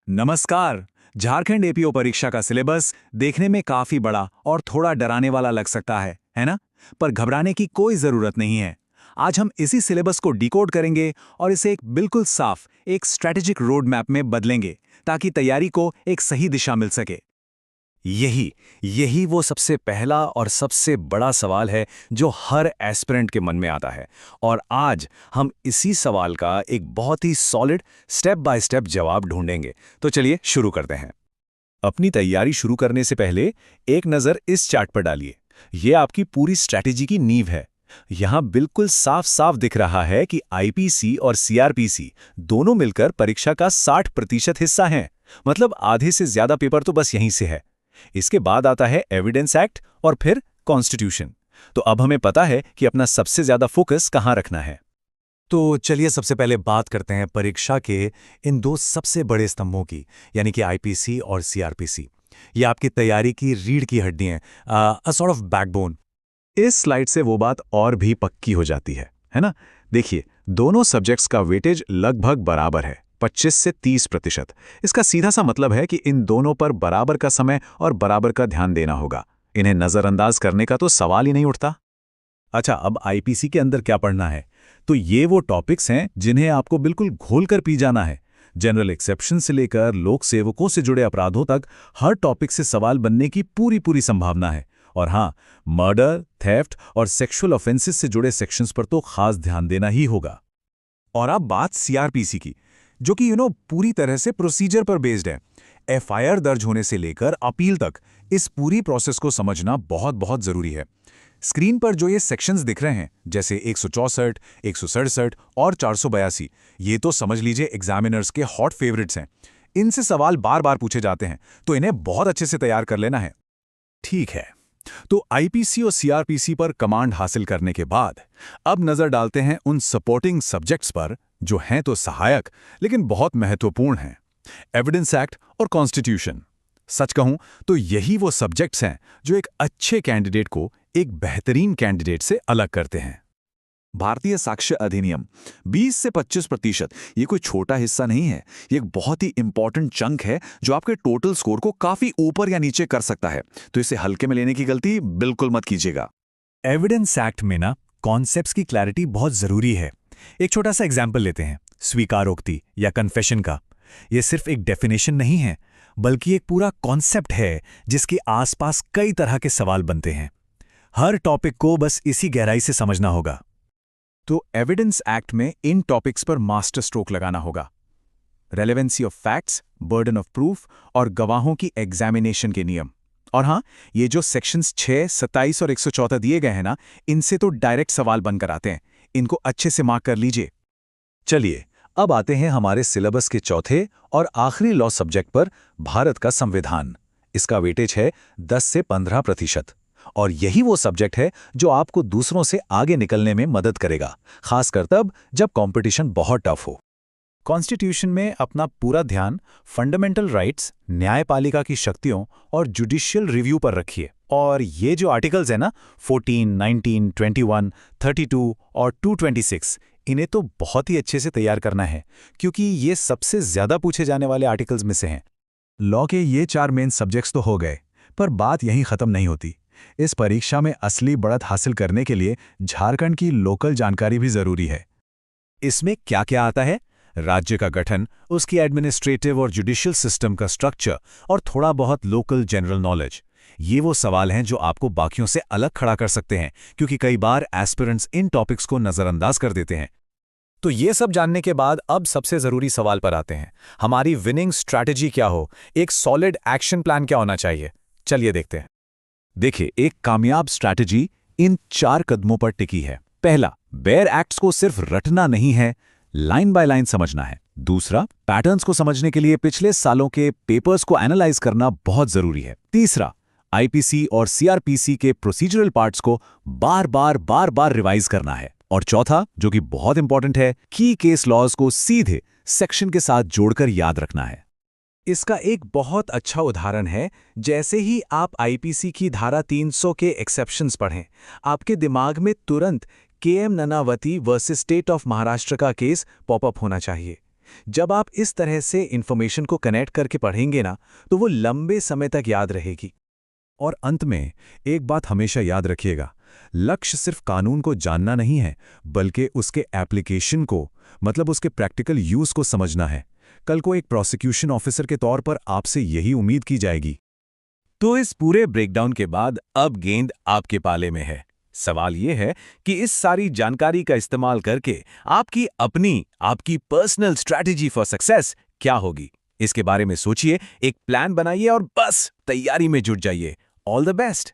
नमस्कार। झारखंड एपीओ परीक्षा का सिलेबस देखने में काफी बड़ा और थोड़ा डराने वाला लग सकता है ना? पर घबराने की कोई जरूरत नहीं है। आज हम इसी सिलेबस को डिकोड करेंगे और इसे एक बिल्कुल साफ, एक स्ट्रेटेजिक रोड मैप में बदलेंगे ताकि तैयारी को एक सही दिशा मिल सके। यही यही वो सबसे पहला और सबसे बड़ा सवाल है जो हर एस्पिरेंट के मन में आता है। और आज हम इसी सवाल का एक बहुत ही सॉलिड स्टेप बाय स्टेप जवाब ढूंढेंगे। तो चलिए शुरू करते हैं। अपनी तैयारी शुरू करने से पहले एक नज़र इस चार्ट पर डालिए। ये आपकी पूरी स्ट्रैटेजी की नींव है। यहाँ बिल्कुल साफ साफ दिख रहा है कि आईपीसी और सीआरपीसी दोनों मिलकर परीक्षा का 60% हिस्सा हैं। मतलब आधे से ज्यादा पेपर तो बस यहीं से है। इसके बाद आता है एविडेंस एक्ट और फिर कॉन्स्टिट्यूशन। तो अब हमें पता है कि अपना सबसे ज्यादा फोकस कहां रखना है। तो चलिए सबसे पहले बात करते हैं परीक्षा के इन दो सबसे बड़े स्तंभों की, यानी कि आईपीसी और सीआरपीसी। ये आपकी तैयारी की रीढ़ की हड्डी हैं, अ सॉर्ट ऑफ बैकबोन। इस स्लाइड से वो बात और भी पक्की हो जाती है ना? देखिए, दोनों सब्जेक्ट्स का वेटेज लगभग बराबर है, 25 से 30%। इसका सीधा सा मतलब है कि इन दोनों पर बराबर का समय और बराबर का ध्यान देना होगा। इन्हें नज़रअंदाज करने का तो सवाल ही नहीं उठता। अच्छा, अब आईपीसी के अंदर क्या पढ़ना है? तो ये वो टॉपिक्स हैं जिन्हें आपको बिल्कुल घोल कर पी जाना है। जनरल एक्सेप्शन से लेकर लोक सेवकों से जुड़े अपराधों तक हर टॉपिक से सवाल बनने की पूरी पूरी संभावना है। और हाँ, मर्डर, थेफ्ट और सेक्सुअल ऑफेंसेस से जुड़े सेक्शंस पर तो खास ध्यान देना ही होगा। और अब बात सीआरपीसी की, जो कि पूरी तरह से प्रोसीजर पर बेस्ड है। एफआईआर दर्ज होने से लेकर अपील तक इस पूरी प्रोसेस को समझना बहुत बहुत जरूरी है। स्क्रीन पर जो ये सेक्शंस दिख रहे हैं, जैसे 164, 167 और 482, ये तो समझ लीजिए एग्जामिनर्स के हॉट फेवरेट्स हैं। इनसे सवाल बार बार पूछे जाते हैं, तो इन्हें बहुत अच्छे से तैयार कर लेना है। ठीक है, तो आईपीसी और सीआरपीसी पर कमांड हासिल करने के बाद अब नजर डालते हैं उन सपोर्टिंग सब्जेक्ट्स पर जो हैं तो सहायक लेकिन बहुत महत्वपूर्ण हैं। एविडेंस एक्ट और कॉन्स्टिट्यूशन। सच कहूं तो यही वो सब्जेक्ट्स हैं जो एक अच्छे कैंडिडेट को एक बेहतरीन कैंडिडेट से अलग करते हैं। भारतीय साक्ष्य अधिनियम 20 से 25%, ये कोई छोटा हिस्सा नहीं है। ये एक बहुत ही इंपॉर्टेंट चंक है जो आपके टोटल स्कोर को काफी ऊपर या नीचे कर सकता है। तो इसे हल्के में लेने की गलती बिल्कुल मत कीजिएगा। एविडेंस एक्ट में ना कॉन्सेप्ट्स की क्लैरिटी बहुत जरूरी है। एक छोटा सा एग्जाम्पल लेते हैं, स्वीकारोक्ति या कन्फेशन का। ये सिर्फ एक डेफिनेशन नहीं है, बल्कि एक पूरा कॉन्सेप्ट है जिसके आसपास कई तरह के सवाल बनते हैं। हर टॉपिक को बस इसी गहराई से समझना होगा। तो एविडेंस एक्ट में इन टॉपिक्स पर मास्टर स्ट्रोक लगाना होगा। Relevancy of facts, burden of proof और गवाहों की एग्जामिनेशन के नियम। और हाँ, ये जो सेक्शंस 6, 27 और 114 दिए गए हैं ना, इनसे तो डायरेक्ट सवाल बनकर आते हैं। इनको अच्छे से मार्क कर लीजिए। चलिए, अब आते हैं हमारे सिलेबस के चौथे और आखिरी लॉ सब्जेक्ट पर, भारत का संविधान। इसका वेटेज है 10 से 15%। और यही वो सब्जेक्ट है जो आपको दूसरों से आगे निकलने में मदद करेगा, खासकर तब जब कंपटीशन बहुत टफ हो। कॉन्स्टिट्यूशन में अपना पूरा ध्यान फंडामेंटल राइट्स, न्यायपालिका की शक्तियों और जुडिशियल रिव्यू पर रखिए। और ये जो आर्टिकल्स हैं ना, 14, 19, 21, 32 और 226, इन्हें तो बहुत ही अच्छे से तैयार करना है, क्योंकि ये सबसे ज्यादा पूछे जाने वाले आर्टिकल्स में से हैं। लॉ के ये 4 मेन सब्जेक्ट्स तो हो गए, पर बात यहीं खत्म नहीं होती। इस परीक्षा में असली बढ़त हासिल करने के लिए झारखंड की लोकल जानकारी भी जरूरी है। इसमें क्या क्या आता है? राज्य का गठन, उसकी एडमिनिस्ट्रेटिव और जुडिशियल सिस्टम का स्ट्रक्चर और थोड़ा बहुत लोकल जनरल नॉलेज। ये वो सवाल हैं जो आपको बाकियों से अलग खड़ा कर सकते हैं, क्योंकि कई बार एस्पिरेंट्स इन टॉपिक्स को नजरअंदाज कर देते हैं। तो ये सब जानने के बाद अब सबसे जरूरी सवाल पर आते हैं। हमारी विनिंग स्ट्रैटेजी क्या हो, एक सॉलिड एक्शन प्लान क्या होना चाहिए? चलिए देखते हैं। देखिए, एक कामयाब स्ट्रैटेजी इन 4 कदमों पर टिकी है। पहला, बेयर एक्ट्स को सिर्फ रटना नहीं है, लाइन बाय लाइन समझना है। दूसरा, पैटर्न्स को समझने के लिए पिछले सालों के पेपर्स को एनालाइज करना बहुत जरूरी है। तीसरा, आईपीसी और सीआरपीसी के प्रोसीजरल पार्ट्स को बार बार रिवाइज करना है। और चौथा, जो कि बहुत इंपॉर्टेंट है, की केस लॉज को सीधे सेक्शन के साथ जोड़कर याद रखना है। इसका एक बहुत अच्छा उदाहरण है, जैसे ही आप आईपीसी की धारा 300 के एक्सेप्शंस पढ़ें, आपके दिमाग में तुरंत KM Nanavati versus state of Maharashtra का केस पॉपअप होना चाहिए। जब आप इस तरह से इंफॉर्मेशन को कनेक्ट करके पढ़ेंगे ना, तो वो लंबे समय तक याद रहेगी। और अंत में एक बात हमेशा याद रखिएगा, लक्ष्य सिर्फ कानून को जानना नहीं है, बल्कि उसके एप्लीकेशन को, मतलब उसके प्रैक्टिकल यूज को समझना है। कल को एक प्रोसिक्यूशन ऑफिसर के तौर पर आपसे यही उम्मीद की जाएगी। तो इस पूरे ब्रेकडाउन के बाद अब गेंद आपके पाले में है। सवाल यह है कि इस सारी जानकारी का इस्तेमाल करके आपकी पर्सनल स्ट्रैटेजी फॉर सक्सेस क्या होगी। इसके बारे में सोचिए, एक प्लान बनाइए और बस तैयारी में जुट जाइए। All the best.